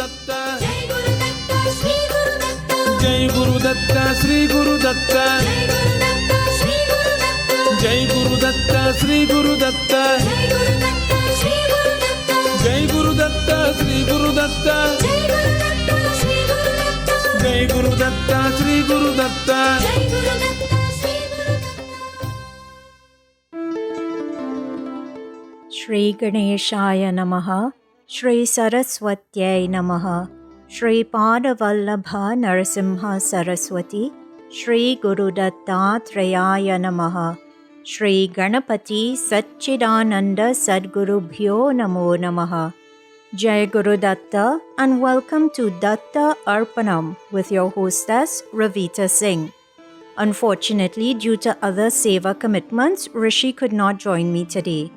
Datta, Jai Guru Datta, Sri Guru Datta, Jai Guru Datta, Sri Guru Datta, Jai Guru Datta, Sri Guru Datta, Jai Guru Datta, Sri Guru Datta. Shri Ganeshaya Namaha, Shri Saraswatyai Namaha, Shri Padavallabha Narasimha Saraswati, Shri Guru Dattatreya Namaha, Shri Ganapati Satchidananda Sadgurubhyo Namo Namaha. Jai Guru Datta and welcome to Datta Arpanam with your hostess Ravita Singh. Unfortunately, due to other seva commitments, Rishi could not join me today.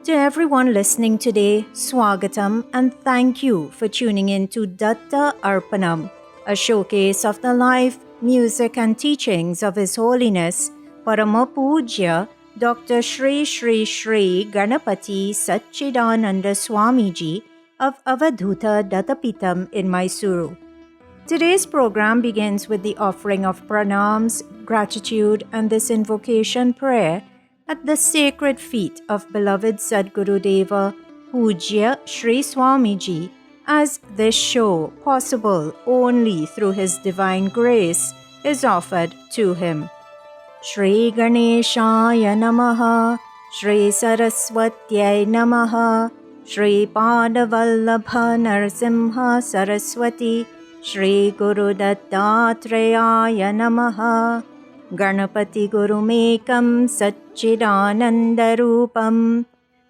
To everyone listening today, Swagatam and thank you for tuning in to Datta Arpanam, a showcase of the life, music and teachings of His Holiness Parama Pujya Dr. Shri Shri Shri Ganapati Satchidananda Swamiji of Avadhuta Dattapitam in Mysuru. Today's program begins with the offering of pranams, gratitude and this invocation prayer at the sacred feet of beloved Sadguru Deva Pujya Shri Swamiji, as this show, possible only through His divine grace, is offered to him. Shri Ganeshaya Namaha, Shri Saraswatyai Namaha, Shri Padavallabha Narasimha Saraswati, Shri Guru Dattatreya Namaha. Ganapati Gurumekam Satchidanandarupam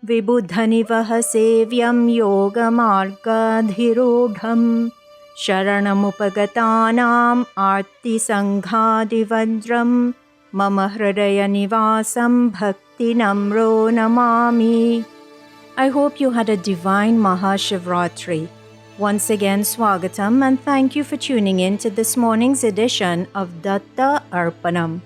Vibudhanivaha Sevyam Yogamargadhirodham Sharanamupagatanam Arti Sanghadivajram Mama Hridaya Nivasam Bhakti Namro Namami. I hope you had a divine Mahashivratri. Once again, Swagatam and thank you for tuning in to this morning's edition of Datta Arpanam.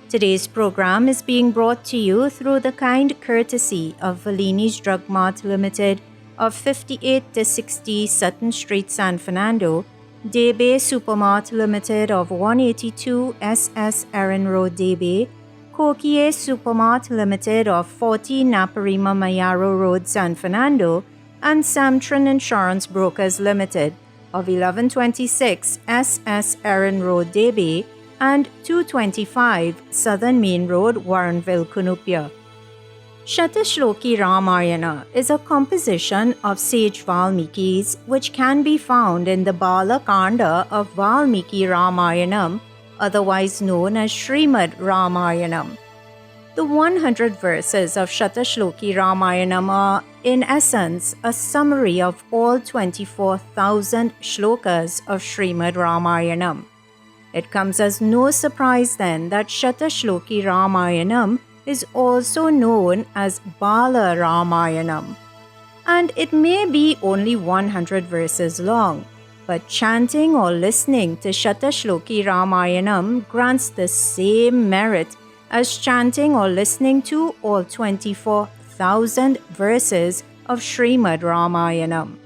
Today's program is being brought to you through the kind courtesy of Valini's Drug Mart Limited of 58-60 Sutton Street, San Fernando, Debe Supermart Limited of 182 SS Erin Road, Debe, Kokie Supermart Limited of 40 Naparima Mayaro Road, San Fernando, and Samtran Insurance Brokers Limited of 1126 SS Erin Road, Debe, and 225 Southern Main Road, Warrenville, Cunupia. Shatashloki Ramayana is a composition of sage Valmiki's which can be found in the Bala Kanda of Valmiki Ramayanam, otherwise known as Srimad Ramayanam. The 100 verses of Shatashloki Ramayanam are, in essence, a summary of all 24,000 shlokas of Srimad Ramayanam. It comes as no surprise then that Shatashloki Ramayanam is also known as Bala Ramayanam. And it may be only 100 verses long, but chanting or listening to Shatashloki Ramayanam grants the same merit as chanting or listening to all 24,000 verses of Srimad Ramayanam.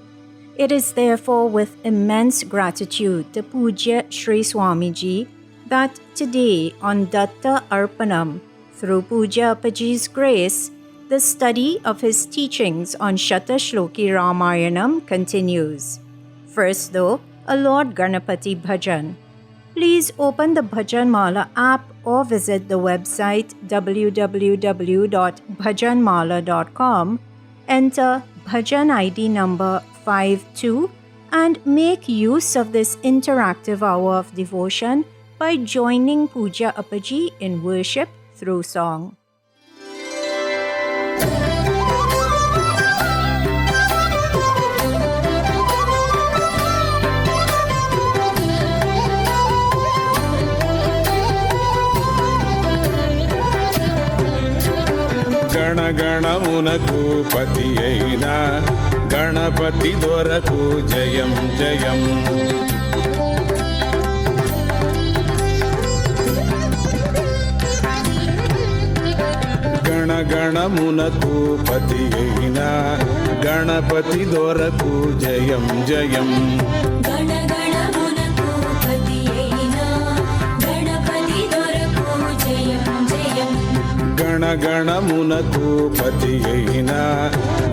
It is therefore with immense gratitude to Pujya Shri Swamiji that today on Datta Arpanam, through Pujya Appaji's grace, the study of his teachings on Shatashloki Ramayanam continues. First though, a Lord Ganapati Bhajan. Please open the Bhajan Mala app or visit the website www.bhajanmala.com, enter Bhajan ID number 52 and make use of this interactive hour of devotion by joining Pujya Appaji in worship through song. గణగణమునకు పతి అయిన గణపతి దొరకు జయం జయం. గణగణమునకు పతి అయిన గణపతి దొరకు జయం జయం. గణగణమునకు పతి అయిన గణపతి దొరకు జయం జయం. గణగణమునకు పతి అయిన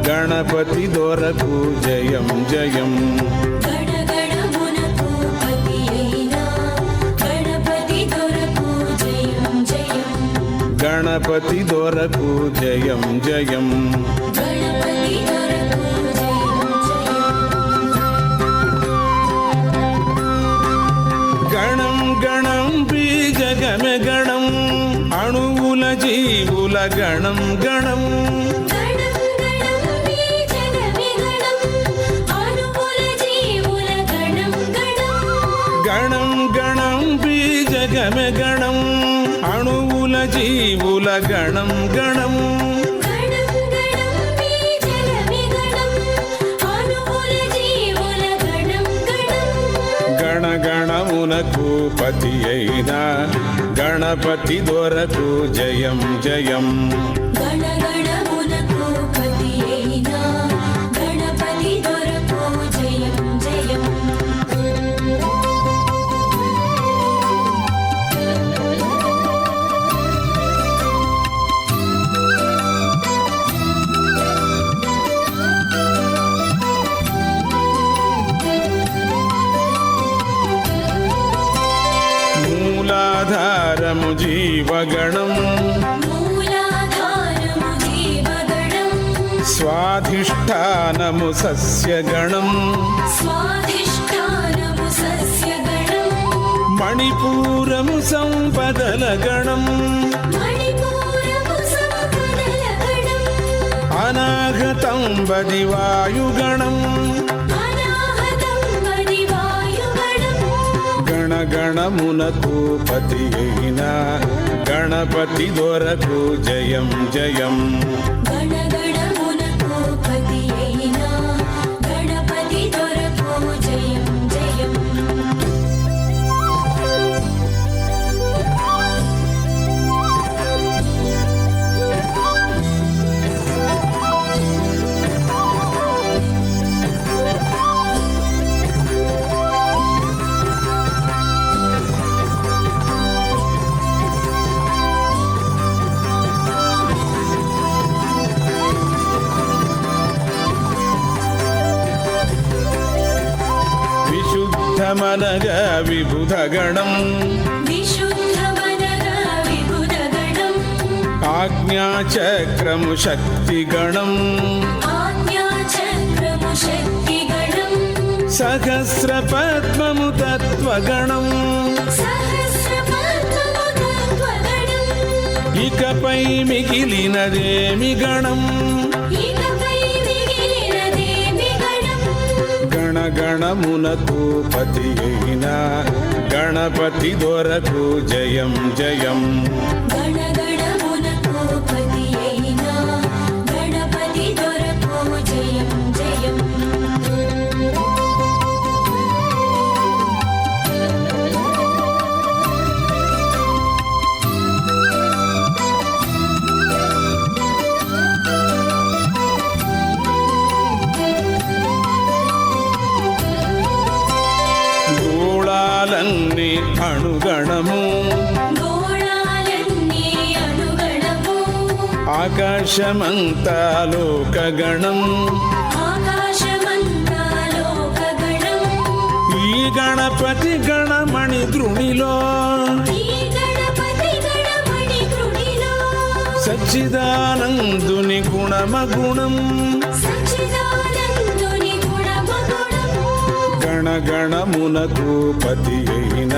గణపతి దొరకు జయం జయం. గణగణమునకు పతి అయిన గణపతి దొరకు జయం జయం. గణపతి దొరకు జయం జయం. గణపతి దొరకు జయం జయం. గణం గణం బీజగమె గణం అణువుల జీవుల గణం గణం. గణం గణం బీజగమె గణం అణువుల జీవుల గణం గణం. గణం గణం బీజగమె గణం అణువుల జీవుల గణం గణం. గణం గణం బీజగమె గణం అణువుల జీవుల గణం గణం. గణగణమునకు పతి అయిన గణపతి దొరకు జయం జయం. గణగణమునకు పతి అయిన గణపతి దొరకు జయం జయం. మూలాధారము జీవగణం మూలాధారము జీవగణం. స్వాధిష్టానము సస్యగణం. స్వాధిష్టానము సస్యగణం. మణిపూరము సంపదల గణం. మణిపూరము సంపదల గణం. అనాగతం బది వాయుగణం. అనాహతం వది వాయుగణం. గణగణమునకు పతి అయిన గణపతి దొరకు జయం జయం. గణగణమునకు పతి అయిన గణపతి దొరకు జయం జయం. విశుద్ధమనగా విబుధ గణం. విశుద్ధమనగా విబుధ గణం. ఆజ్ఞాచక్రము శక్తి గణం. ఆజ్ఞాచక్రము శక్తి గణం. సహస్ర పద్మము తత్వగణం. సహస్రపద్మము తత్వగణం. ఇకపై మిగిలినదేమి గణం. ఇకపై మిగిలినదేమి గణం. గణగణమునకు పతి అయిన గణపతి దొరకు జయం జయం. గణగణమునకు పతి అయిన గణపతి దొరకు జయం జయం. గోళాలన్నీ అణుగణము. గోళాలన్నీ అణుగణము. ఆకాశమంతా లోకగణం. ఆకాశమంతా లోకగణం. ఈ గణపతి గణమణి ద్రుణిలో ఈ గణపతి గణమణి కృణిలో. సచ్చిదానందుని గుణమగుణం. సచ్చిదానందుని గుణమగుణం. గణగణమునకు పతి అయిన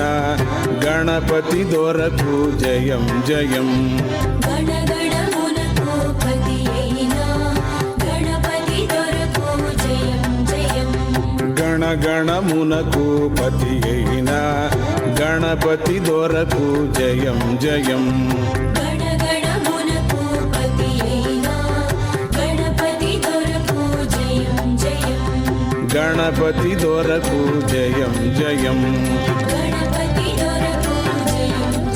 గణపతి దొరకు జయం జయం. గణగణమునకు పతి అయిన గణపతి దొరకు జయం జయం. గణగణమునకు పతి అయిన గణపతి దొరకు జయం జయం. గణగణమునకు పతి అయిన గణపతి దొరకు జయం జయం. గణపతి దొరకు జయం జయం. గణపతి దొరకు జయం జయం.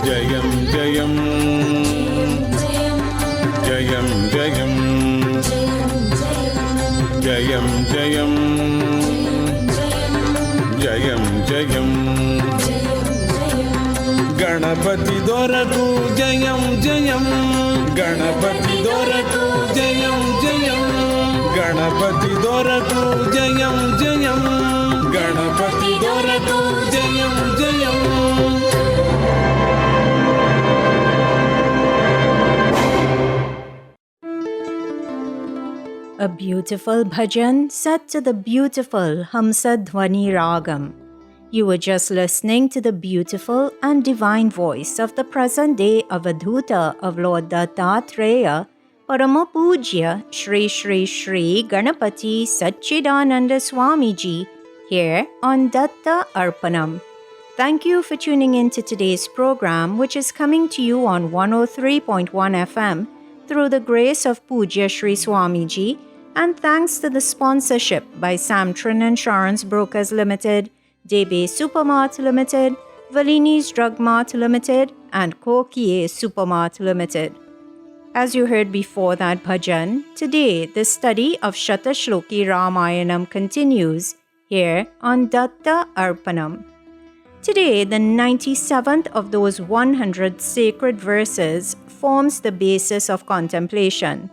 జయం జయం. జయం జయం. Jayam Jayam Jayam Jayam Jayam Jayam Ganapati Doraku Jayam Jayam Ganapati Doraku Jayam Jayam Ganapati Doraku Jayam Jayam Ganapati Doraku Jayam Jayam. A beautiful bhajan set to the beautiful Hamsadhwani Ragam. You were just listening to the beautiful and divine voice of the present-day Avadhuta of Lord Dattatreya, Parama Pujya Shri Shri Shri Ganapati Satchidananda Swamiji, here on Datta Arpanam. Thank you for tuning in to today's program, which is coming to you on 103.1 FM through the grace of Pujya Shri Swamiji, and thanks to the sponsorship by Samtran Insurance Brokers Limited, Debe Supermart Limited, Valini's Drug Mart Limited, and Kokie Supermart Limited. As you heard before that bhajan, today the study of Shatashloki Ramayanam continues here on Datta Arpanam. Today, the 97th of those 100 sacred verses forms the basis of contemplation.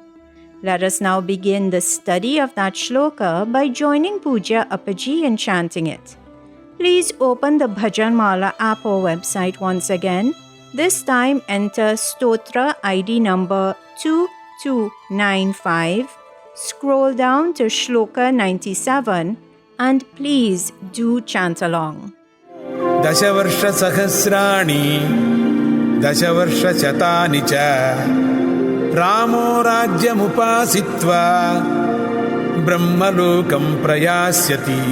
Let us now begin the study of that shloka by joining Pujya Appaji in chanting it. Please open the Bhajan Mala app or website once again. This time enter Stotra ID number 2295, scroll down to shloka 97, and please do chant along. Dashavarsha Sahasrani Dashavarsha Shatani Cha Ramo Rajyamupasitva Brahmalokam Prayasyati.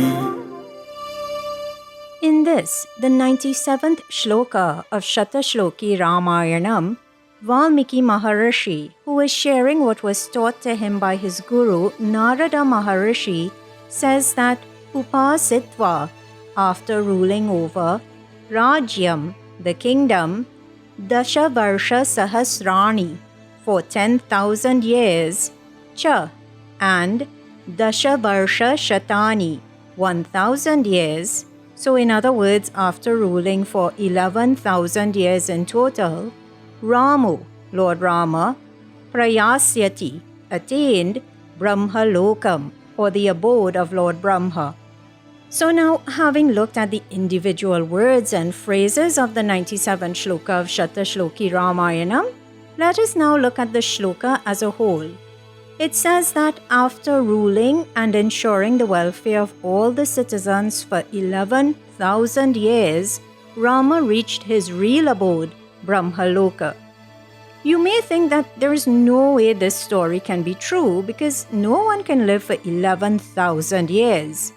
In this, the 97th shloka of Shatashloki Ramayanam, Valmiki Maharishi, who is sharing what was taught to him by his guru Narada Maharishi, says that Upasitva, after ruling over, Rajyam, the kingdom, Dashavarsha Sahasrani, for 10,000 years, Cha, and Dashavarsha Shatani, 1,000 years. So in other words, after ruling for 11,000 years in total, Ramu, Lord Rama, Prayasyati, attained Brahmalokam, or the abode of Lord Brahma. So now, having looked at the individual words and phrases of the 97th shloka of Shatashloki Ramayanam, let us now look at the shloka as a whole. It says that after ruling and ensuring the welfare of all the citizens for 11,000 years, Rama reached his real abode, Brahmaloka. You may think that there is no way this story can be true because no one can live for 11,000 years.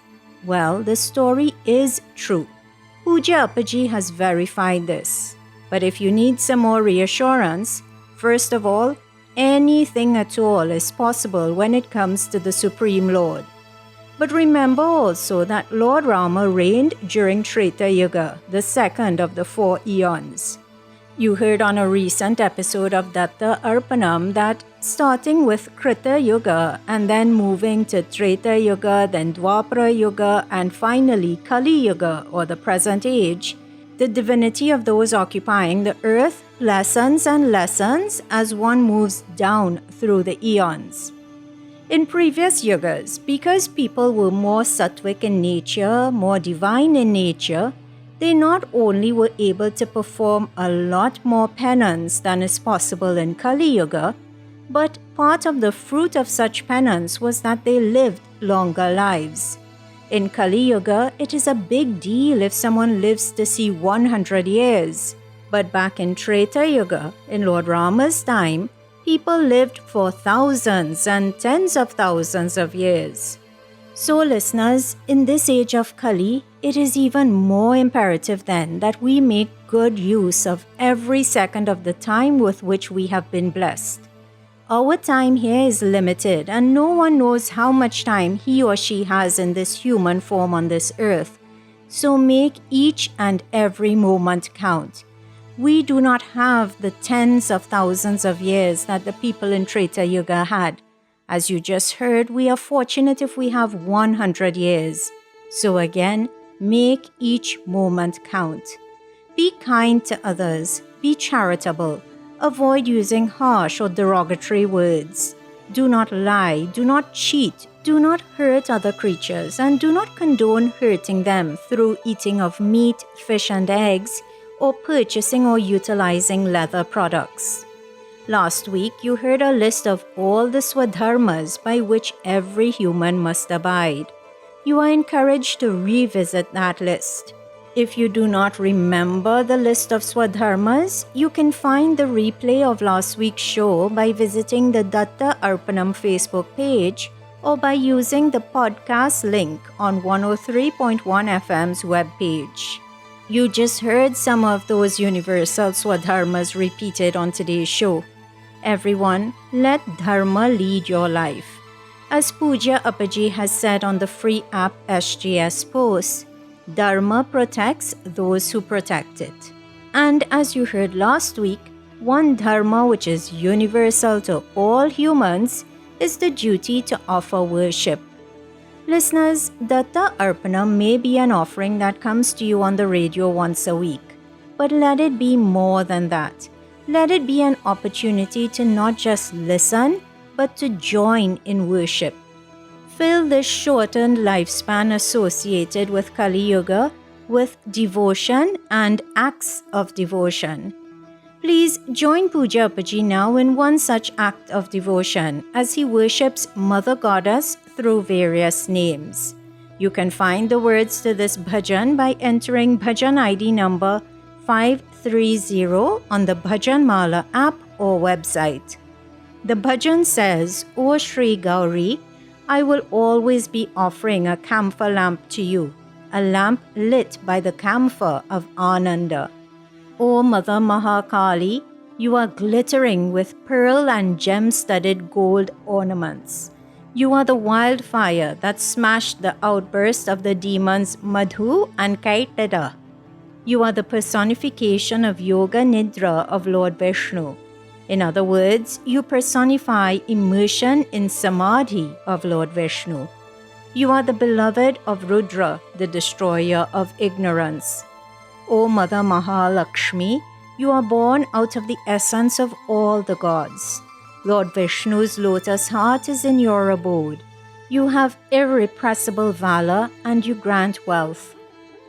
Well, the story is true. Pujya Appaji has verified this. But if you need some more reassurance, first of all, anything at all is possible when it comes to the Supreme Lord. But remember also that Lord Rama reigned during Treta Yuga, the second of the 4 eons. You heard on a recent episode of Datta Arpanam that starting with Krita Yuga and then moving to Treta Yuga, then Dwapara Yuga, and finally Kali Yuga, or the present age, the divinity of those occupying the earth lessens and lessens as one moves down through the eons. In previous yugas, because people were more sattvic in nature, more divine in nature, they not only were able to perform a lot more penance than is possible in Kali Yuga, but part of the fruit of such penance was that they lived longer lives. In Kali Yuga, it is a big deal if someone lives to see 100 years. But back in Treta Yuga, in Lord Rama's time, people lived for thousands and tens of thousands of years. So listeners, in this age of Kali, it is even more imperative then that we make good use of every second of the time with which we have been blessed. Our time here is limited and no one knows how much time he or she has in this human form on this earth. So make each and every moment count. We do not have the tens of thousands of years that the people in Treta Yuga had. As you just heard, we are fortunate if we have 100 years. So again, make each moment count. Be kind to others. Be charitable. Avoid using harsh or derogatory words. Do not lie. Do not cheat. Do not hurt other creatures, and do not condone hurting them through eating of meat, fish, and eggs, or purchasing or utilizing leather products. Last week, you heard a list of all the swadharmas by which every human must abide. You are encouraged to revisit that list. If you do not remember the list of swadharmas, you can find the replay of last week's show by visiting the Datta Arpanam Facebook page or by using the podcast link on 103.1 FM's webpage. You just heard some of those universal swadharmas repeated on today's show. Everyone, let dharma lead your life. As Pooja Appaji has said on the free app SGS post, Dharma protects those who protect it. And as you heard last week, one dharma which is universal to all humans is the duty to offer worship. Listeners, Datta Arpanam may be an offering that comes to you on the radio once a week, but let it be more than that. Let it be an opportunity to not just listen, but to join in worship. Fill this shortened lifespan associated with Kali Yuga with devotion and acts of devotion. Please join Pooja Appaji now in one such act of devotion as he worships Mother Goddess through various names. You can find the words to this bhajan by entering bhajan ID number 530 on the Bhajan Mala app or website. The bhajan says, O Shri Gauri, I will always be offering a camphor lamp to you, a lamp lit by the camphor of Ananda. O Mother Mahakali, you are glittering with pearl and gem-studded gold ornaments. You are the wildfire that smashed the outburst of the demons Madhu and Kaitada. You are the personification of Yoga Nidra of Lord Vishnu. In other words, you personify immersion in Samadhi of Lord Vishnu. You are the beloved of Rudra, the destroyer of ignorance. O Mother Mahalakshmi, you are born out of the essence of all the gods. Lord Vishnu's lotus heart is in your abode. You have irrepressible valor and you grant wealth.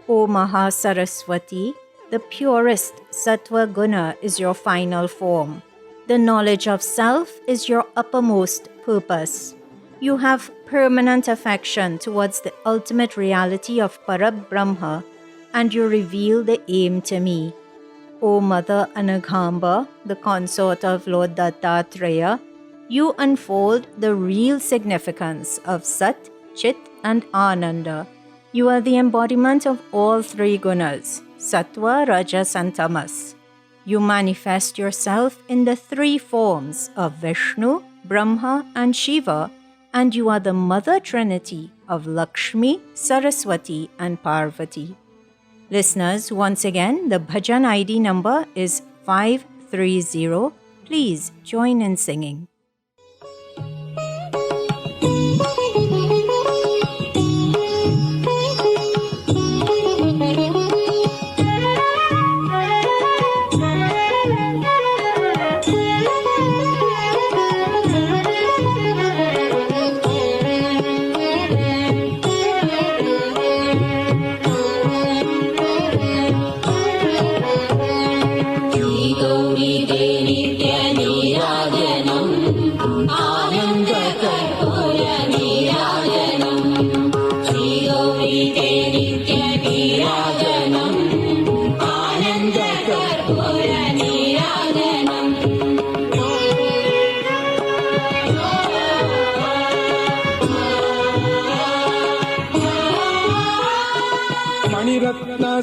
O Mahasaraswati, the purest Sattva Guna is your final form. The knowledge of self is your uppermost purpose. You have permanent affection towards the ultimate reality of Parabrahma, and you reveal the aim to me. O Mother Anaghamba, the consort of Lord Dattatreya, you unfold the real significance of Sat, Chit, and Ananda. You are the embodiment of all three gunas, Sattva, Rajas, and Tamas. You manifest yourself in the three forms of Vishnu, Brahma, and Shiva, and you are the Mother Trinity of Lakshmi, Saraswati, and Parvati. Listeners, once again, the bhajan ID number is 530. Please join in singing.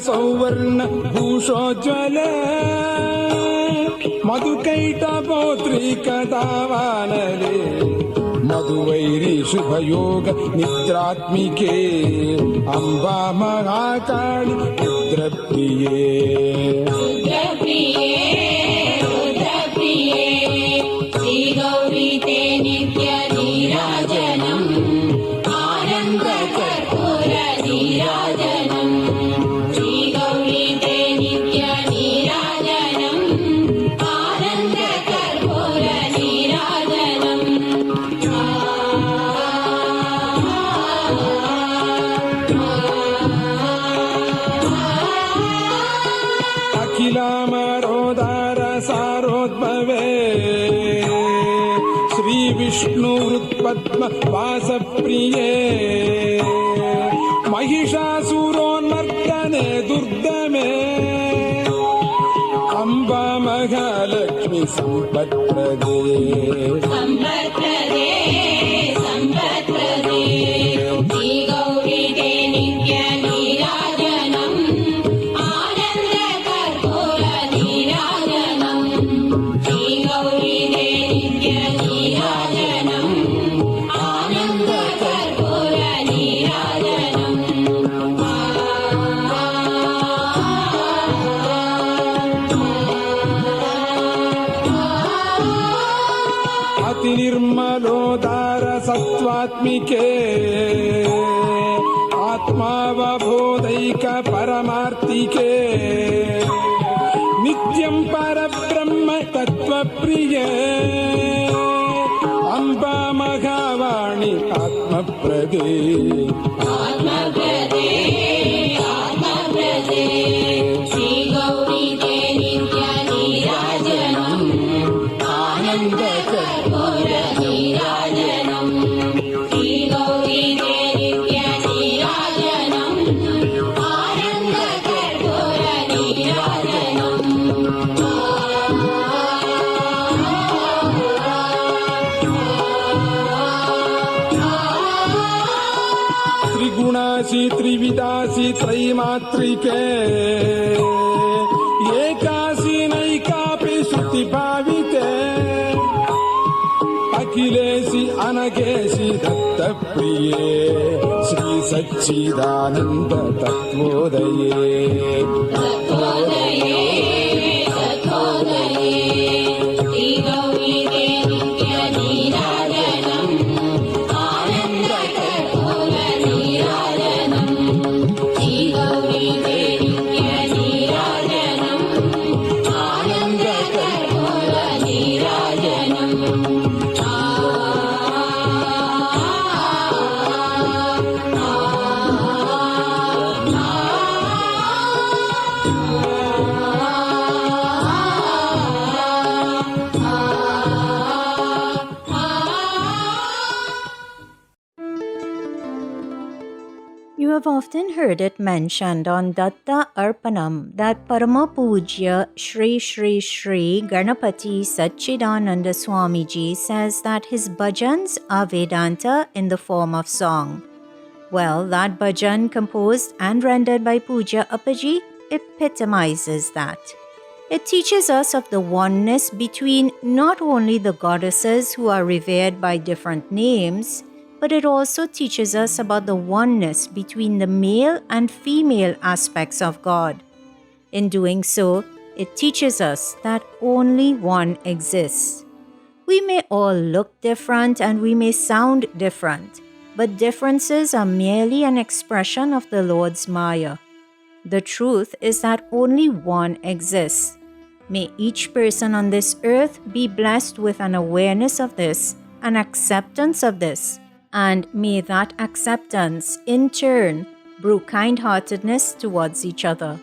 Souvarna भूषोज्वल मधुकैटपोत्री कदावानले मधुवैरी शुभयोग निद्रात्मिके Amba Mahakali रुद्रप्रिये रुद्रप्रिये रुद्रप्रिये Shrigauri ते नित्य नीराजनम् आनन्द कर्पूर नीराजनम् श्रीगौरी ते नित्य नीराजनम् आनन्द कर्पूर नीराजनम् अखिलामरोदार सारोद्भवे श्रीविष्णुवृत्पद्म वासप्रिये महिषासुरोन्मर्दने दुर्दमे अम्बा महालक्ष्मी सम्पत्प्रदे सम्पत्प्रदे सम्पत्प्रदे श्रीगौरी ते नित्य नीराजनम् आनन्द कर्पूर नीराजनम् श्रीगौरी ते नित्य नीराजनम् आनन्द कर्पूर नीराजनम् अतिनिर्मलोदार सत्त्वात्मिके आत्मावबोधैक परमार्तिके नित्यं परब्रह्म तत्त्वप्रिये अम्बा महावाणी आत्मप्रदे आत्मप्रदे आत्मप्रदे श्रीगौरी ते नित्य नीराजनम् आनन्द कर्पूर नीराजनम् श्रीगौरी ते नित्य नीराजनम् आनन्द कर्पूर नीराजनम् त्रिगुणासि त्रिविदासि त्रैमात्रिके एकासि नैकापि श्रुतिभाविते अखिलेसि अनघेसि दत्तप्रिये श्री सच्चिदानन्द तत्त्वोदये तत्त्वोदये तत्त्वोदये श्रीगौरी ते नित्य नीराजनम् आनन्द कर्पूर नीराजनम् श्रीगौरी ते नित्य नीराजनम् आनन्द कर्पूर नीराजनम् You have often heard it mentioned on Datta Arpanam that Parama Pujya Shri Shri Shri Ganapati Satchidananda Swamiji says that his bhajans are Vedanta in the form of song. Well, that bhajan composed and rendered by Pujya Appaji epitomizes that. It teaches us of the oneness between not only the goddesses who are revered by different names, but it also teaches us about the oneness between the male and female aspects of God. In doing so, it teaches us that only one exists. We may all look different and we may sound different, but differences are merely an expression of the Lord's Maya. The truth is that only one exists. May each person on this earth be blessed with an awareness of this, an acceptance of this, and may that acceptance, in turn, brew kind-heartedness towards each other.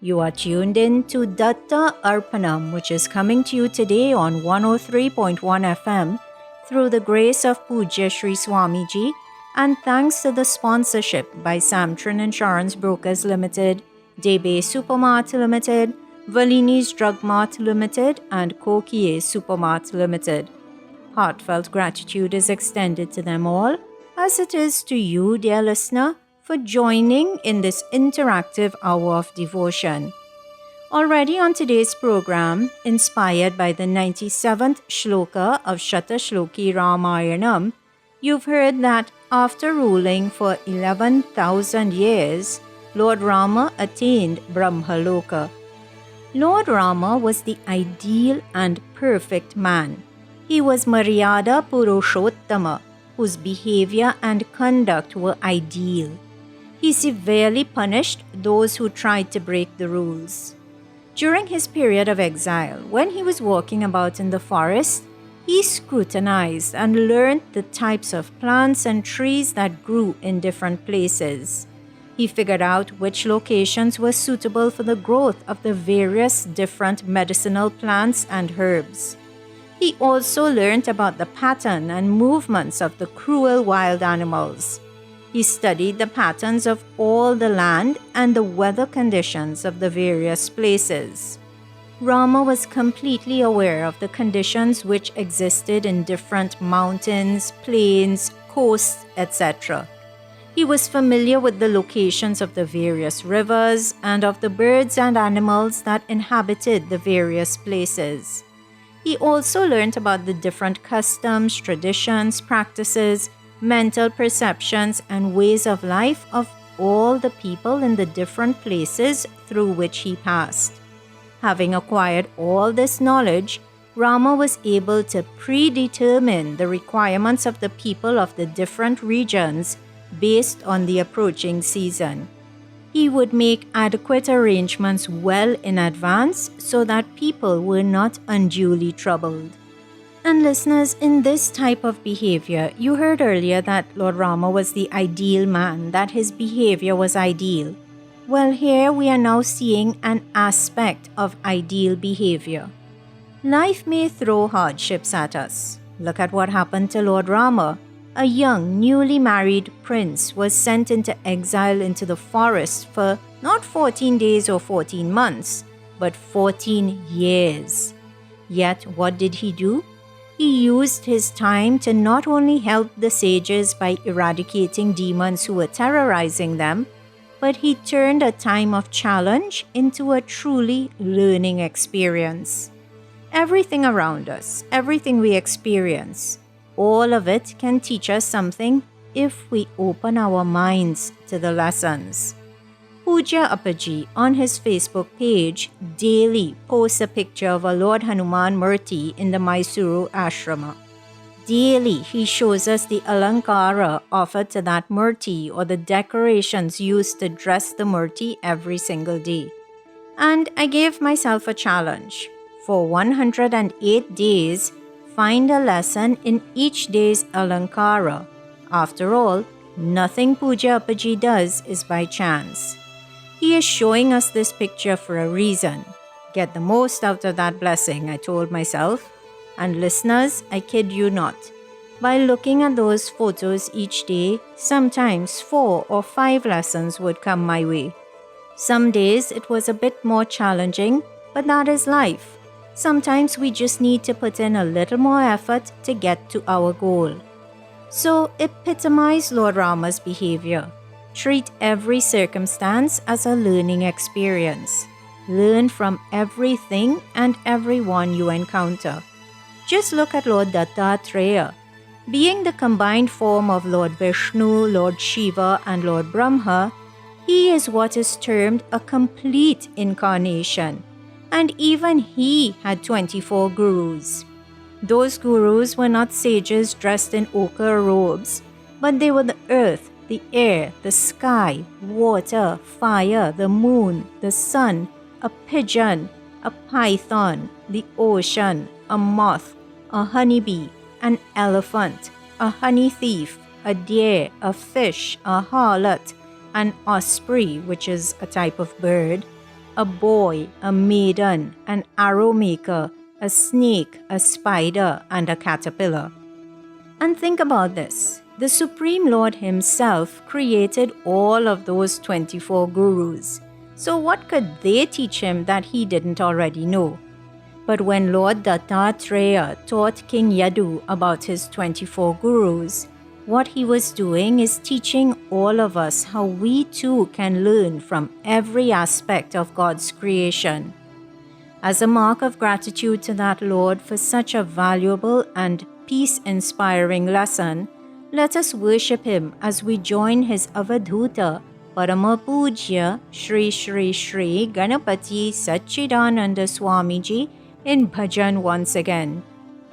You are tuned in to Datta Arpanam, which is coming to you today on 103.1 FM through the grace of Pujya Sri Swamiji, and thanks to the sponsorship by Samtran Insurance Brokers Limited, Debe Supermart Limited, Valini's Drug Mart Limited, and Kokie Supermart Limited. Heartfelt gratitude is extended to them all, as it is to you, dear listener, for joining in this interactive hour of devotion. Already on today's program, inspired by the 97th shloka of Shatashloki Ramayanam, you've heard that after ruling for 11,000 years, Lord Rama attained Brahmaloka. Lord Rama was the ideal and perfect man. He was Maryada Purushottama, whose behavior and conduct were ideal. He severely punished those who tried to break the rules. During his period of exile, when he was walking about in the forest, he scrutinized and learned the types of plants and trees that grew in different places. He figured out which locations were suitable for the growth of the various different medicinal plants and herbs. He also learned about the pattern and movements of the cruel wild animals. He studied the patterns of all the land and the weather conditions of the various places. Rama was completely aware of the conditions which existed in different mountains, plains, coasts, etc. He was familiar with the locations of the various rivers and of the birds and animals that inhabited the various places. He also learned about the different customs, traditions, practices, mental perceptions, and ways of life of all the people in the different places through which he passed. Having acquired all this knowledge, Rama was able to predetermine the requirements of the people of the different regions based on the approaching season. He would make adequate arrangements well in advance so that people were not unduly troubled. And listeners, in this type of behavior, you heard earlier that Lord Rama was the ideal man, that his behavior was ideal. Well, here we are now seeing an aspect of ideal behavior. Life may throw hardships at us. Look at what happened to Lord Rama. A young, newly married prince was sent into exile into the forest for not 14 days or 14 months, but 14 years. Yet, what did he do? He used his time to not only help the sages by eradicating demons who were terrorizing them, but he turned a time of challenge into a truly learning experience. Everything around us, everything we experience, all of it can teach us something if we open our minds to the lessons. Pooja Appaji on his Facebook page daily posts a picture of a Lord Hanuman Murti in the Mysuru ashrama. Daily he shows us the alankara offered to that Murti or the decorations used to dress the Murti every single day. And I gave myself a challenge. For 108 days, find a lesson in each day's alankara. After all, nothing Pooja Appaji does is by chance. He is showing us this picture for a reason. Get the most out of that blessing, I told myself. And listeners, I kid you not. By looking at those photos each day, sometimes 4 or 5 lessons would come my way. Some days it was a bit more challenging, but that is life. Sometimes we just need to put in a little more effort to get to our goal. So epitomize Lord Rama's behavior. Treat every circumstance as a learning experience. Learn from everything and everyone you encounter. Just look at Lord Datta. Being the combined form of Lord Vishnu, Lord Shiva, and Lord Brahma, he is what is termed a complete incarnation. And even he had 24 gurus. Those gurus were not sages dressed in ochre robes, but they were the earth, the air, the sky, water, fire, the moon, the sun, a pigeon, a python, the ocean, a moth, a honeybee, an elephant, a honey thief, a deer, a fish, a harlot, an osprey, which is a type of bird, a boy, a maiden, an arrow maker, a snake, a spider, and a caterpillar. And think about this. The Supreme Lord himself created all of those 24 gurus. So what could they teach him that he didn't already know? But when Lord Dattatreya taught King Yadu about his 24 gurus, what he was doing is teaching all of us how we too can learn from every aspect of God's creation. As a mark of gratitude to that Lord for such a valuable and peace-inspiring lesson, let us worship Him as we join His Avadhuta, Parama Pujya Shri Shri Shri Ganapati Satchidananda Swamiji in bhajan once again.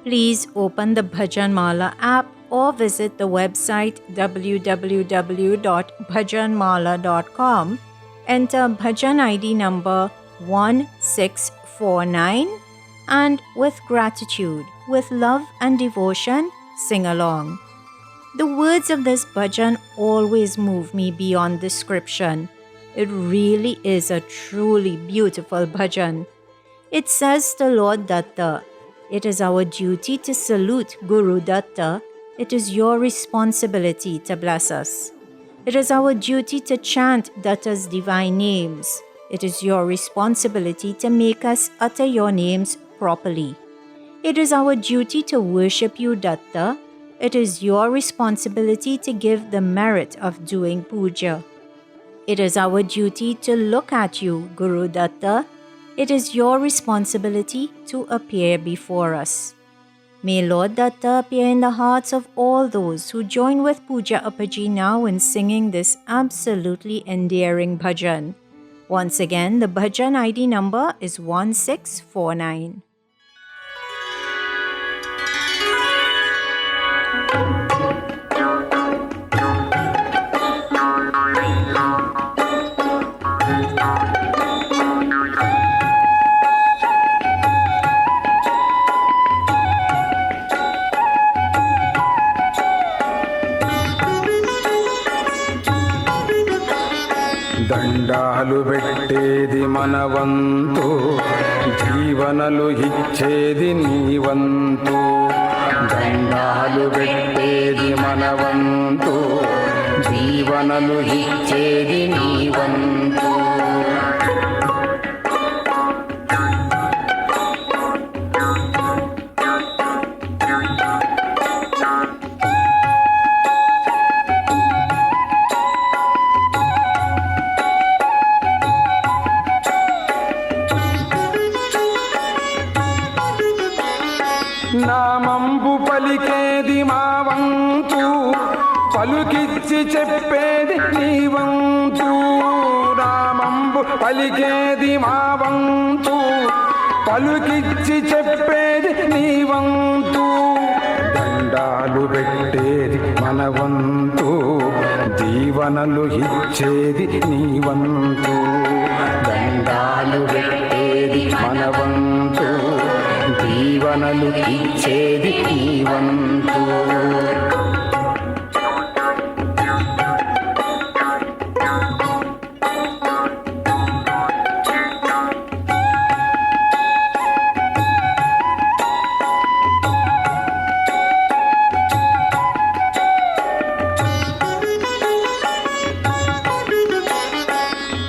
Please open the Bhajan Mala app or visit the website www.bhajanmala.com. Enter bhajan ID number 1649 and with gratitude, with love and devotion, sing along. The words of this bhajan always move me beyond description. It really is a truly beautiful bhajan. It says to Lord Datta, "It is our duty to salute Guru Datta. It is your responsibility to bless us. It is our duty to chant Datta's divine names. It is your responsibility to make us utter your names properly. It is our duty to worship you, Datta. It is your responsibility to give the merit of doing puja. It is our duty to look at you, Guru Datta. It is your responsibility to appear before us." May Lord Datta appear in the hearts of all those who join with Puja Appaji now in singing this absolutely endearing bhajan. Once again, the bhajan ID number is 1649. దండాలు పెట్టేది మన వంతు, జీవనలు ఇచ్చేది నీ వంతు. దండాలు పెట్టేది మన వంతు, జీవనలు ఇచ్చేది నీ వంతు. నామంబు పలికేది మా వంతు, పలుకిచ్చి చెప్పేది నీ వంతు. నామంబు పలికేది మా వంతు, పలుకిచ్చి చెప్పేది నీ వంతు. దండాలు పెట్టేది మన వంతు, దీవనలు ఇచ్చేది నీ వంతు. దండాలు పెట్టేది మన వంతు, దీవనలు ఇచ్చేది నీ వంతు.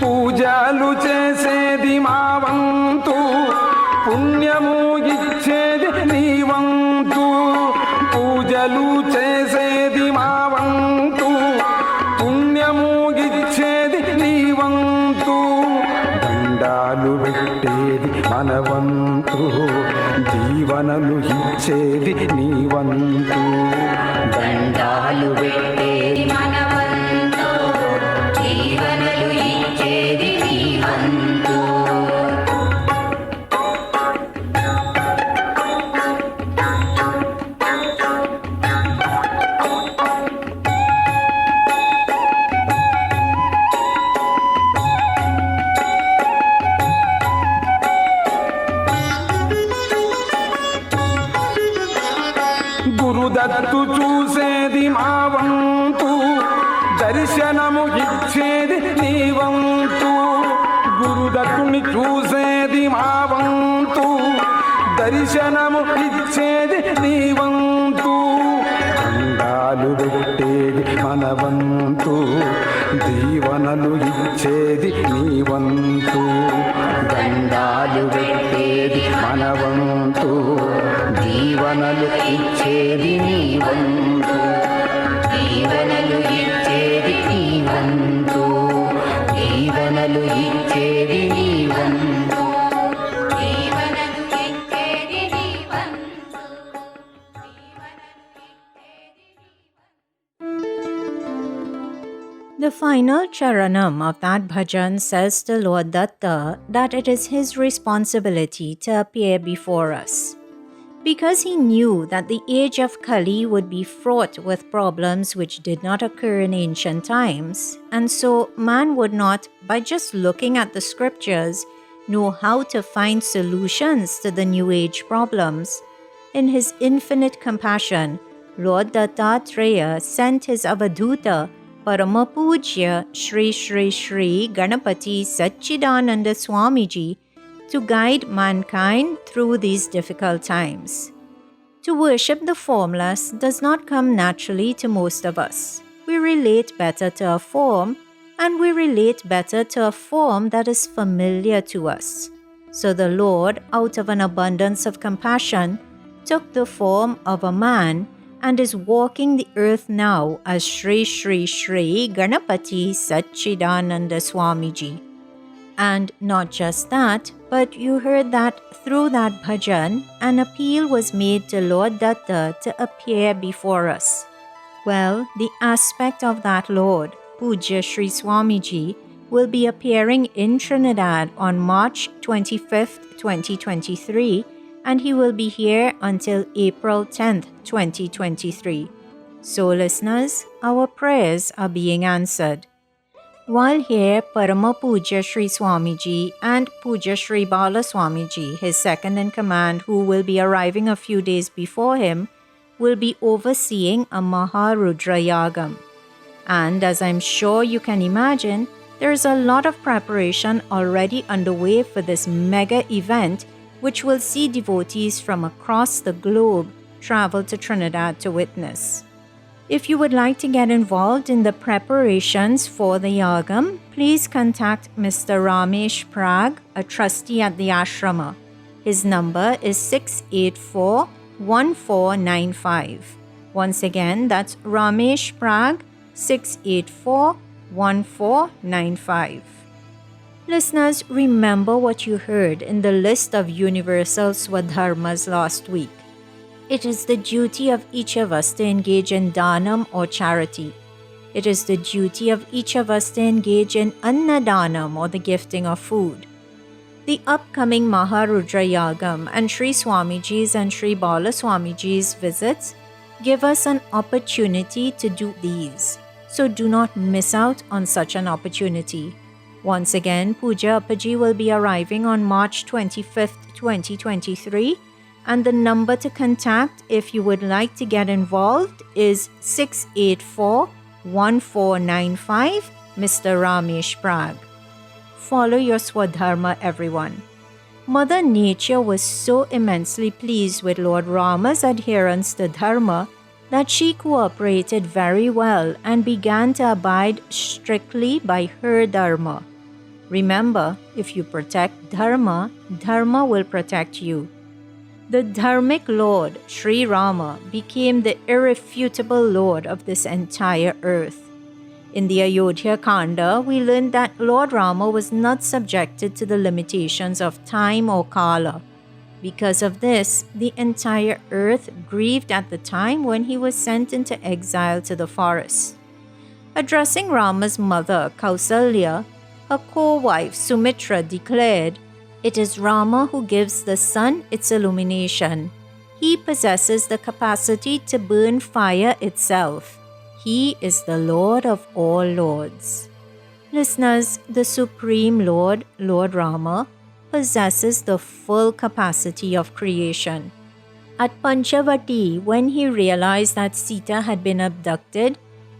పూజలు చేసేది మా వంతు, పుణ్యము ఇచ్చేది నీ వంతు. పూజలు చేసేది మా వంతు, పుణ్యము ఇచ్చేది నీ వంతు. దండాలు పెట్టేది మన వంతు, జీవనలు ఇచ్చేది నీ వంతు. దండాలు పెట్టేది మన వంతు, జీవనలు ఇచ్చేది నీ వంతు. గురుదత్తు చూసేది మా వంతు, దర్శనము ఇచ్చేది నీ వంతు. గురుదత్తుని చూసేది మా వంతు, దర్శనము ఇచ్చేది నీ వంతు. దండాలు పెట్టేది మన వంతు, దీవనలు ఇచ్చేది నీ వంతు. దండాలు పెట్టేది మన వంతు, దీవనలు ఇచ్చేది నీ వంతు. దీవనలు ఇచ్చేది నీ వంతు, దీవనలు ఇచ్చేది నీ వంతు. final charanam of that bhajan says to Lord Datta that it is his responsibility to appear before us. Because he knew that the age of Kali would be fraught with problems which did not occur in ancient times, and so man would not, by just looking at the scriptures, know how to find solutions to the new age problems. In his infinite compassion, Lord Dattatreya sent his Avadhuta, Paramapujya Shri Shri Shri Ganapati Satchidananda Swamiji, to guide mankind through these difficult times. To worship the formless does not come naturally to most of us. We relate better to a form, and we relate better to a form that is familiar to us. So the Lord, out of an abundance of compassion, took the form of a man and is walking the earth now as Shri Shri Shri Ganapati Satchidananda Swamiji. And not just that, but you heard that through that bhajan, an appeal was made to Lord Datta to appear before us. Well, the aspect of that Lord, Puja Sri Swamiji, will be appearing in Trinidad on March 25th, 2023, and he will be here until April 10th, 2023. So listeners, our prayers are being answered. While here, Parama Puja Sri Swamiji and Puja Sri Bala Swamiji, his second in command, who will be arriving a few days before him, will be overseeing a Maharudra Yagam. And as I'm sure you can imagine, there is a lot of preparation already underway for this mega event, which will see devotees from across the globe travel to Trinidad to witness. If you would like to get involved in the preparations for the Yagam, please contact Mr. Ramesh Prag, a trustee at the ashrama. His number is 684-1495. Once again, that's Ramesh Prag, 684-1495. Listeners, remember what you heard in the list of universal swadharmas last week. It is the duty of each of us to engage in dhanam or charity. It is the duty of each of us to engage in annadanam or the gifting of food. The upcoming Maharudra Yagam and Sri Swamiji's and Sri Bala Swamiji's visits give us an opportunity to do these. So do not miss out on such an opportunity. Once again, Puja Appaji will be arriving on March 25th, 2023. And the number to contact if you would like to get involved is 684-1495, Mr. Ramesh Prag. Follow your Swadharma, everyone. Mother Nature was so immensely pleased with Lord Rama's adherence to Dharma that she cooperated very well and began to abide strictly by her Dharma. Remember, if you protect Dharma, Dharma will protect you. The Dharmic Lord, Sri Rama, became the irrefutable Lord of this entire earth. In the Ayodhya Kanda, we learned that Lord Rama was not subjected to the limitations of time or kala. Because of this, the entire earth grieved at the time when he was sent into exile to the forest. Addressing Rama's mother, Kausalya, her co-wife Sumitra declared, "It is Rama who gives the sun its illumination. He possesses the capacity to burn fire itself. He is the Lord of all lords." Listeners, the Supreme Lord, Lord Rama, possesses the full capacity of creation. At Panchavati, when he realized that Sita had been abducted,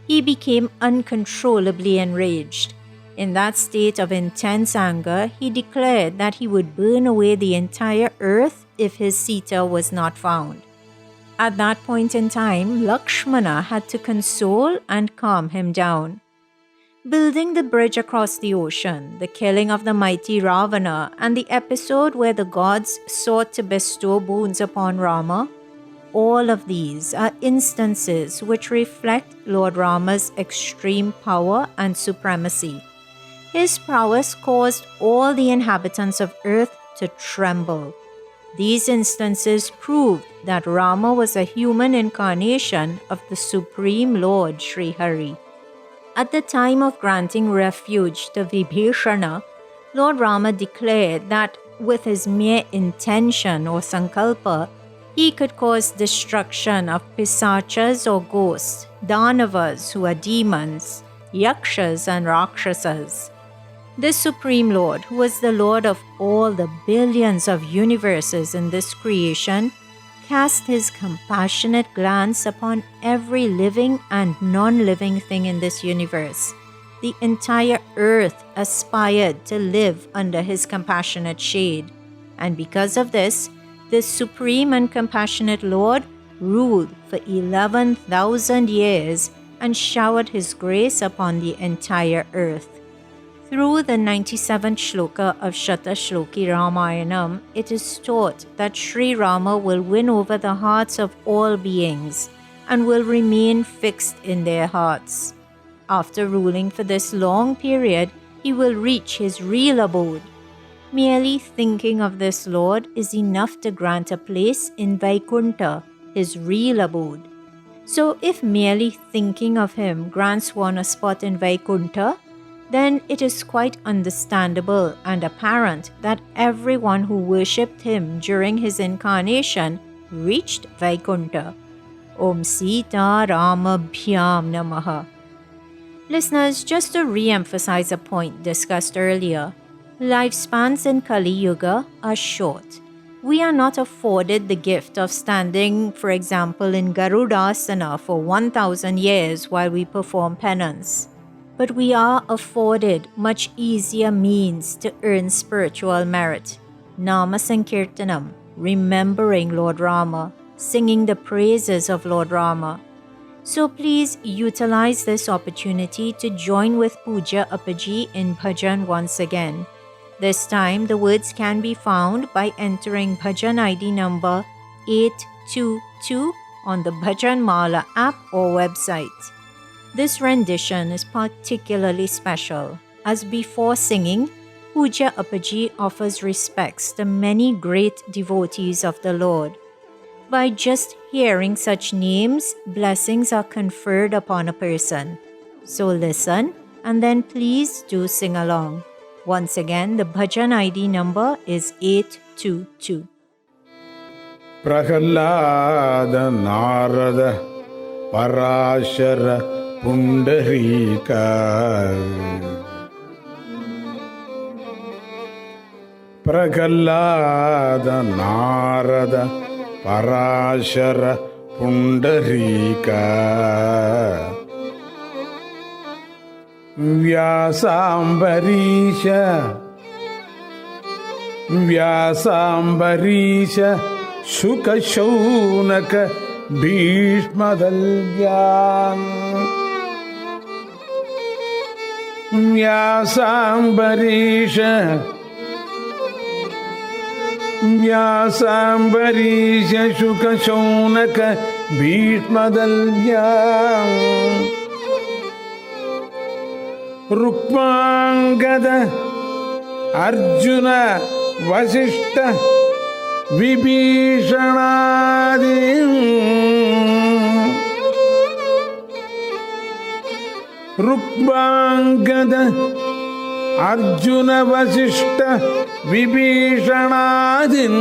he became uncontrollably enraged. In that state of intense anger, he declared that he would burn away the entire earth if his Sita was not found. At that point in time, Lakshmana had to console and calm him down. Building the bridge across the ocean, the killing of the mighty Ravana, and the episode where the gods sought to bestow boons upon Rama, all of these are instances which reflect Lord Rama's extreme power and supremacy. His prowess caused all the inhabitants of earth to tremble. These instances proved that Rama was a human incarnation of the Supreme Lord Sri Hari. At the time of granting refuge to Vibhishana, Lord Rama declared that with his mere intention or sankalpa, he could cause destruction of pisachas or ghosts, danavas who are demons, yakshas and rakshasas. This Supreme Lord, who was the Lord of all the billions of universes in this creation, cast his compassionate glance upon every living and non-living thing in this universe. The entire earth aspired to live under his compassionate shade. And because of this supreme and compassionate Lord ruled for 11,000 years and showered his grace upon the entire earth. Through the 97th shloka of Shatashloki Ramayanam, it is taught that Sri Rama will win over the hearts of all beings and will remain fixed in their hearts. After ruling for this long period, he will reach his real abode. Merely thinking of this Lord is enough to grant a place in Vaikunta, his real abode. So if merely thinking of him grants one a spot in Vaikunta, then it is quite understandable and apparent that everyone who worshipped him during his incarnation reached Vaikunta. Om Sita Rama Bhyam Namaha. Listeners, just to re-emphasize a point discussed earlier, lifespans in Kali Yuga are short. We are not afforded the gift of standing, for example, in Garudasana for 1,000 years while we perform penance. But we are afforded much easier means to earn spiritual merit. Nama Sankirtanam, remembering Lord Rama, singing the praises of Lord Rama. So please utilize this opportunity to join with Puja Appaji in Bhajan once again. This time the words can be found by entering Bhajan ID number 822 on the Bhajan Mala app or website. This rendition is particularly special, as before singing, Puja Appaji offers respects to many great devotees of the Lord. By just hearing such names, blessings are conferred upon a person. So listen, and then please do sing along. Once again, the Bhajan ID number is 822. Prahalada Narada Parashara Pundarika Prahalada Narada Parashara Pundarika Vyasambarisha Shukashaunaka Bhishmadalyan Vyasambarisha Shukashaunaka Bhishmadalyan Rukmangada Arjuna Vasishta Vibhishanadin Rukmangada Arjuna Vasishta Vibhishanadin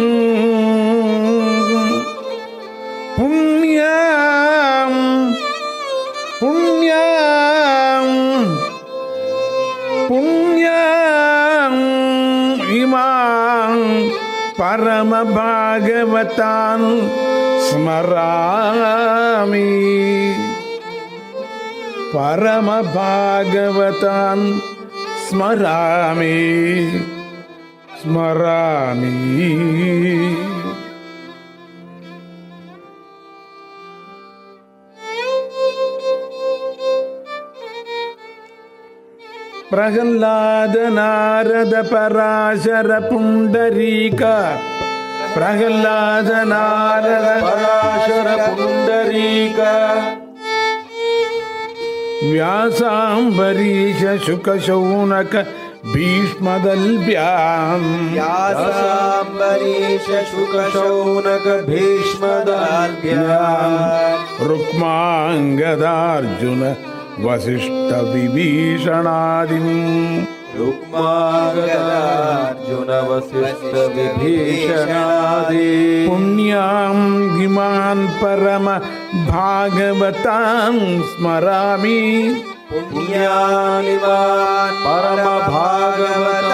Punyam Imam Parama Bhagavatan Smarami Parama Bhagavatan Smarami Prahalada Narada Parashara Pundarika Prahalada Narada Parashara Pundarika Vyasambarisha Shukashaunaka Bhishmadalbyam Vyasambarisha Shukashaunaka Bhishmadalbyam Rukmangadarjuna Vashishtha విభీషణాదిం రుక్మాగదార్జున Vashishtha విభీషణాది పుణ్యాం Himan పరమ భాగవతాం స్మరామి పుణ్యానివాన్ పరమ భాగవత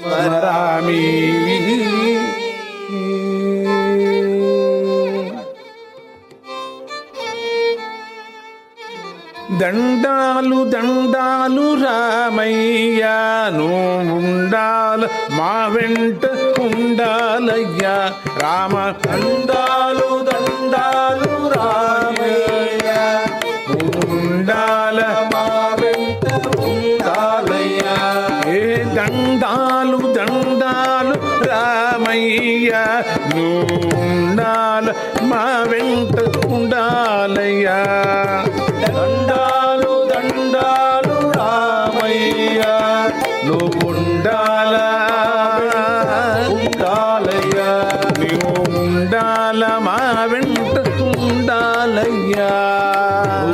స్మరామి. దండాలు దండాలు రామయ్య, నువ్వు ఉండాల మా వెంట ఉండాలయ్యా రామ. దండాలు దండాలు రామయ్య, ఉండాల మా వెంట ఉండాలయ్యా. ఏ దండాలు దండాలు రామయ్య, నువ్వు ఉండాల మా వెంట ఉండాలయ్యా. దండాలు దండాలు రామయ్య, నువ్వు ఉండాల ఉండాలయ్యా. నువ్వు ఉండాల మా వెంట ఉండాలయ్యా.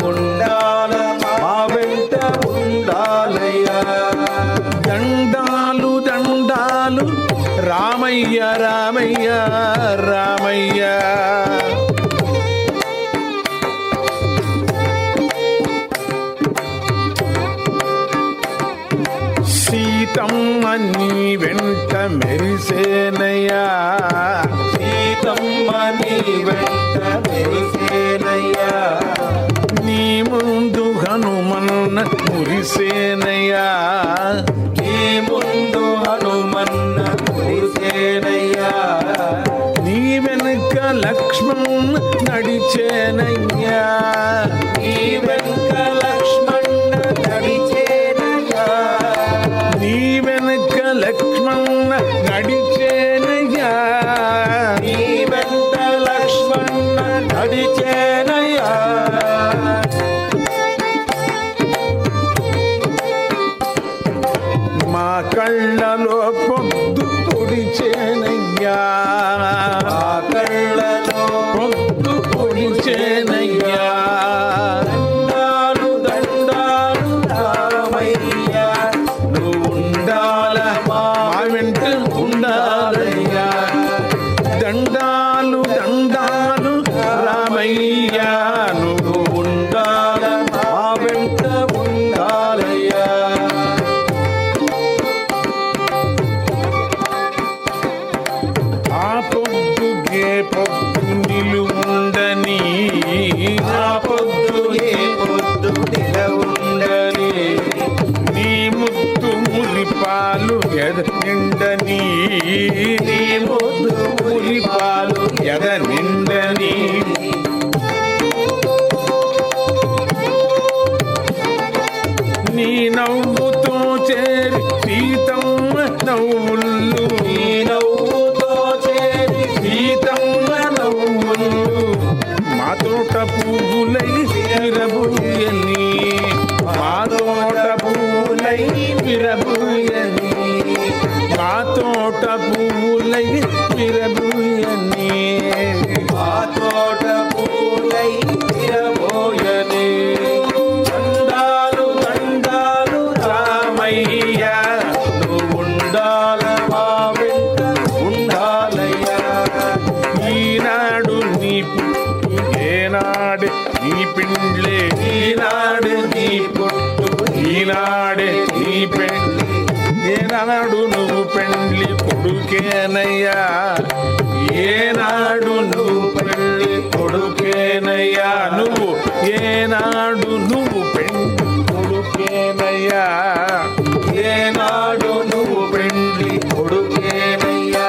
ఉండాల మా వెంట ఉండాలయ్యా. దండాలు దండాలు రామయ్య రామయ్య రామయ్య. సీతమ్మ నీ వెంట మెరిసేనయ్యా, సీతమ్మ నీ వెంట మెరిసేనయ్యా. నీ ముందు హనుమన్న మురిసేనయ్యా. నీ ముందు హనుమన్న మురిసేనయ్యా. నీ వెనుక లక్ష్మణ్ నడిచేనయ్యా. నీ వెనుక లక్ష్మణ నడిచేనయ్యా. నీ వెనుక లక్ష్మణ నడిచేనయ్యా. నీ వెంట లక్ష్మణ నడిచేనయ్యా. మా కళ్ళలో పొద్దు పొడిచేనయ్యా. ఆ కళ్ళలో పొద్దు పొడిచేనయ్యా. దండాలు దండాలు రామయ్య, నువ్వు ఉండాల మా వెంట ఉండాలయ్యా. దండాలు దండాలు రామయ్య, నువ్వు ఉండాల మా వెంట ఉండాలయ్యా. ఆ పొద్దుగే పొద్దు నిలువుండని, ఆ పొద్దు ఏ పొద్దు నిలవుండని. నీ ముద్దు మురిపాలు ఎద నిండని, నీ ముద్దు మురిపాలు ఎద నిండని. నీ నవ్వుతో చేరి సీతమ్మ నవ్వులు, నీ నవ్వుతో చేరి సీతమ్మ నవ్వులు మా తోట పువ్వులై విరబూయని, మా తోట పువ్వులై విరబూయని, మా తోట పువ్వులై విరబూయని. ఆ తోట పూలై విరబోయని. దండాలు దండాలు రామయ్య, నువ్వు ఉండాల మా వెంట ఉండాలయ్యా. ఈనాడు నీ పుట్టు ఏనాడు నీ పిండ్లే, ఈనాడు నీ పుట్టు ఈనాడే నీ పెండ్లి, ఏనాడు నువ్వు పెండ్లి కొడుకేనయ్యా. ఏనాడు నువ్వు పెండ్లి కొడుకేనయ్యా. నువ్వు ఏనాడు నువ్వు పెండ్లి కొడుకేనయ్యా. ఏనాడు నువ్వు పెండ్లి కొడుకేనయ్యా.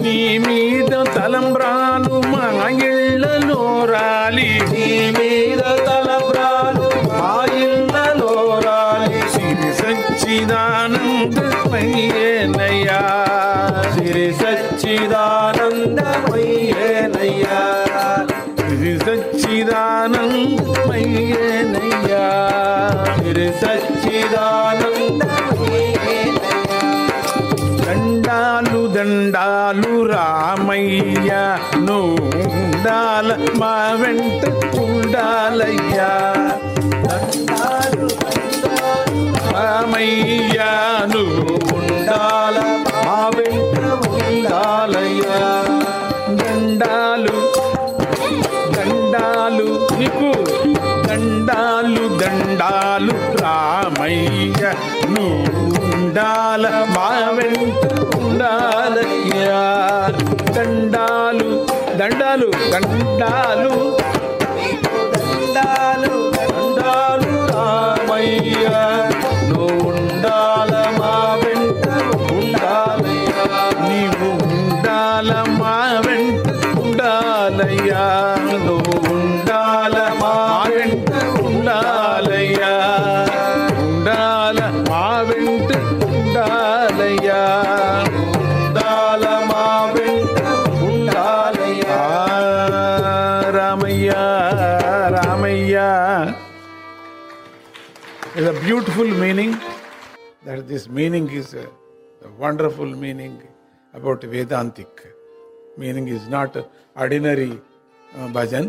నీ మీద తలంబ్రాలు మా ఇళ్ళలో రాలి, నీ మీద తలబ్రాలు మా ఇళ్ళలో రాలి. సిరి సచ్చిదానందమయ్యేనయ్యా. సిరి సచ్చిదానందమయ్యేనయ్యా. సిరి సచ్చిదానందమయ్యేనయ్యా. సిరి సచ్చిదానందమయ్యేనయ్యా. దండాలు దండాలు దండాలు రామయ్య నూండాల మా వెంట ఉండాలయ్యా దండాలు దండాలు రామయ్య ఉండాల మా వెంట ఉండాలయ్యా దండాలు దండాలు నీకు దండాలు దండాలు రామయ్య నూండాల మా వెంట ఉండాలయ్యా దండాలు దండాలు దండాలు దండాలు దండాలు రామయ్య నువ్వు ఉండాల మా వెంట ఉండాలయ్యా నీవు ఉండాల మా వెంట ఉండాలయ్యా నువ్వు ఉండాల మా వెంట ఉండాలయ్యా ఉండాల మా వెంట ఉండాలయ్యా ఉండాల మా వెంట ఉండాలయ్యా Ramayya Ramayya is a beautiful meaning. That this meaning is a wonderful meaning about Vedantic. Meaning is not ordinary bhajan.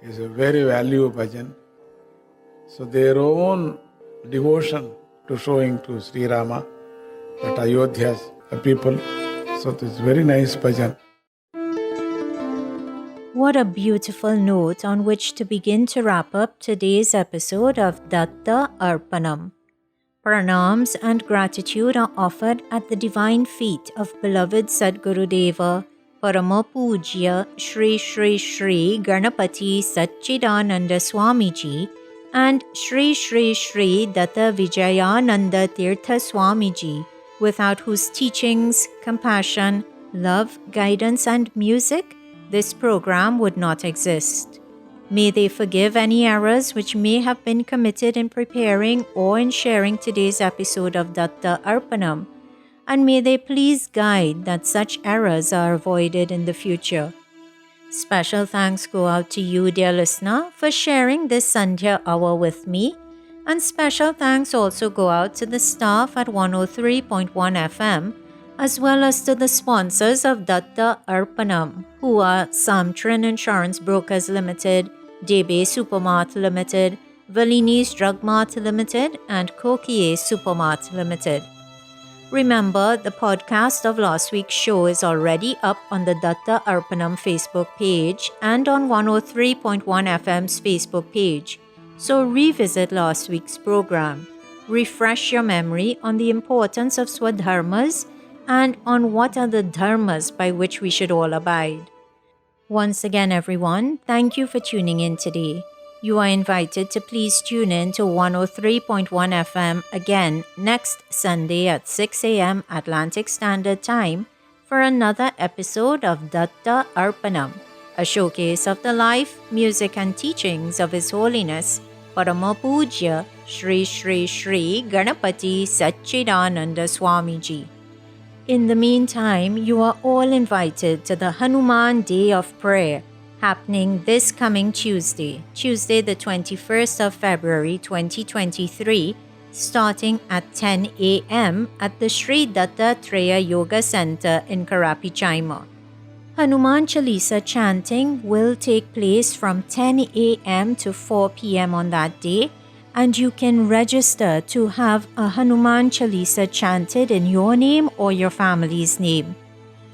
Is a very value bhajan. So their own devotion to showing to Sri Rama, that Ayodhya's people. So this is very nice bhajan. What a beautiful note on which to begin to wrap up today's episode of Datta Arpanam. Pranams and gratitude are offered at the divine feet of beloved Sadgurudeva, Parama Pujya Shri Shri Shri Ganapati Satchidananda Swamiji and Shri Shri Shri Datta Vijayananda Tirtha Swamiji, without whose teachings, compassion, love, guidance and music this program would not exist. May they forgive any errors which may have been committed in preparing or in sharing today's episode of Datta Arpanam, and may they please guide that such errors are avoided in the future. Special thanks go out to you, dear listener, for sharing this Sandhya hour with me, and special thanks also go out to the staff at 103.1 FM, as well as to the sponsors of Datta Arpanam, who are Samtrin Insurance Brokers Limited, Debe Supermart Limited, Valini's Drug Mart Limited, and Kokie Supermart Limited. Remember, the podcast of last week's show is already up on the Datta Arpanam Facebook page and on 103.1 FM's Facebook page, so revisit last week's program. Refresh your memory on the importance of Swadharmas and on what are the dharmas by which we should all abide. Once again, everyone, thank you for tuning in today. You are invited to please tune in to 103.1 FM again next Sunday at 6 a.m. Atlantic Standard Time for another episode of Datta Arpanam, a showcase of the life, music and teachings of His Holiness Parama Pujya Shri Shri Shri Ganapati Satchidananda Swamiji. In the meantime, you are all invited to the Hanuman Day of Prayer, happening this coming Tuesday the 21st of February 2023, starting at 10 a.m. at the Sri Dattatreya Yoga Center in Karapichaima. Hanuman Chalisa chanting will take place from 10 a.m. to 4 p.m. on that day, and you can register to have a Hanuman Chalisa chanted in your name or your family's name.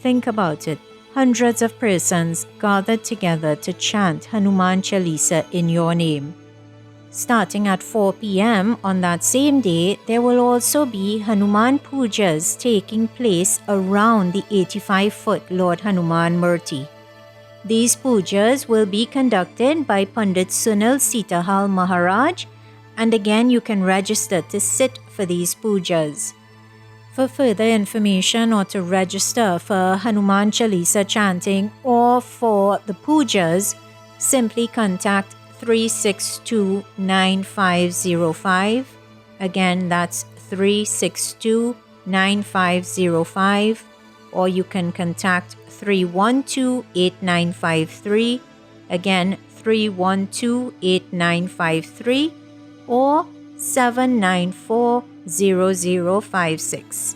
Think about it. Hundreds of persons gathered together to chant Hanuman Chalisa in your name. Starting at 4 p.m. on that same day, there will also be Hanuman Pujas taking place around the 85-foot Lord Hanuman Murti. These pujas will be conducted by Pandit Sunil Sitahal Maharaj, and again you can register to sit for these pujas. For further information or to register for Hanuman Chalisa chanting or for the pujas, simply contact 362-9505. Again, that's 362-9505. Or you can contact 312-8953. Again, 312-8953. Or 794-0056.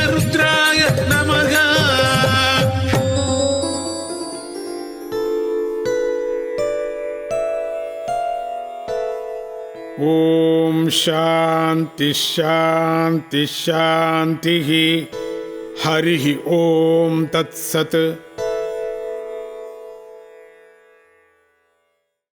Om Shanti Shanti Shanti Harihi Om Tat Sat